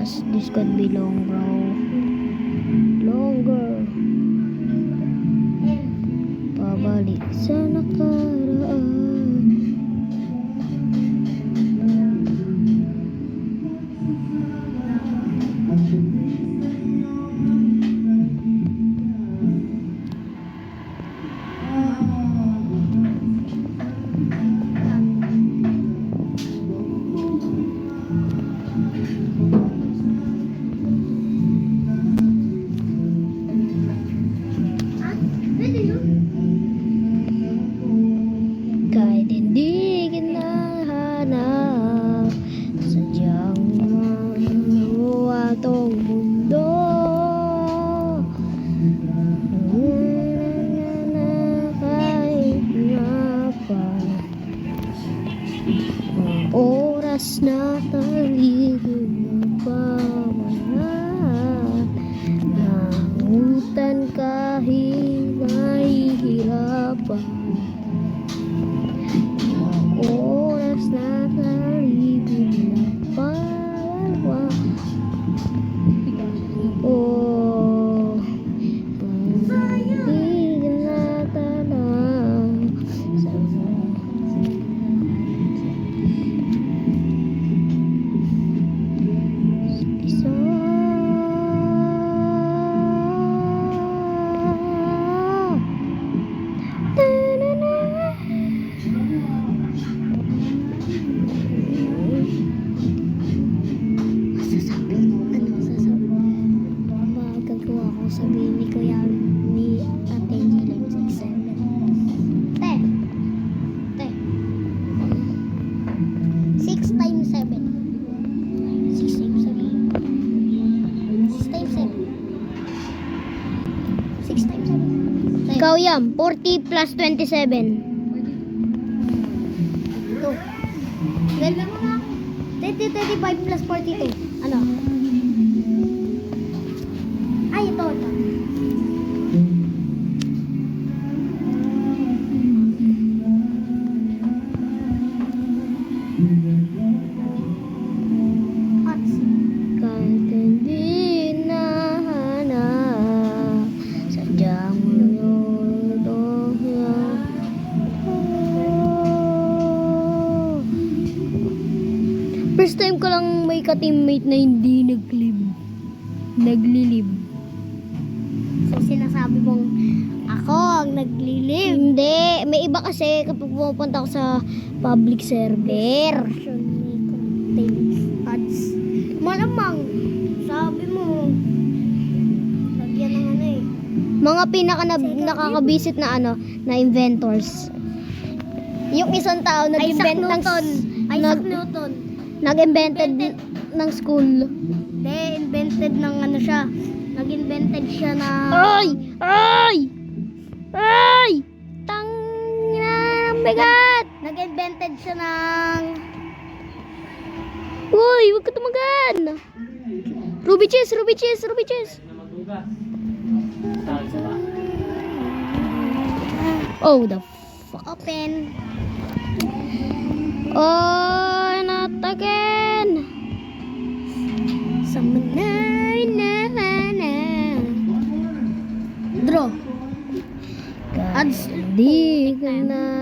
Because this could be long, bro. Longer. Pabalik sa nakaraan. Kahit hindi kinahanap, sadyang maluwa tong mundo. Kahit nga pa mga oras na taligid nagpamanat, nangutan kahit nahihirapan. Oras na kalibig na palawa. Oh, pag-ibig na tanang sa isa. Sabihin ni Kuya ni Ate Angela yung 6-7. Te! 6 times 7. 6 times 7. 6 times 7. 6 times 7. Ikaw yan, 40 plus 27. 2. Ganda mo nga. 35 plus 42. Ano? Ay, ito. Kahit hindi nahanap, sadyang mulodong yan. First time ko lang may ka-teammate na hindi naglilib. So, sinasabi mong ako ang naglilib? Hindi. May iba kasi kapag pupunta ako sa public server. Malamang. Sabi mo. Lagyan ng ano eh. Mga nakakabisit na na inventors. Yung isang tao nag-invent ng Newton. Nag-invented ng school. Hindi, invented ng siya. Nag-invented siya na... Ay! Tangina ng bigat! Nag-invented siya ng... Uy, huwag ka tumagan! Ruby cheese! Oh, the fuck. Open. Oh, not again! Draw. Ads. Di ka na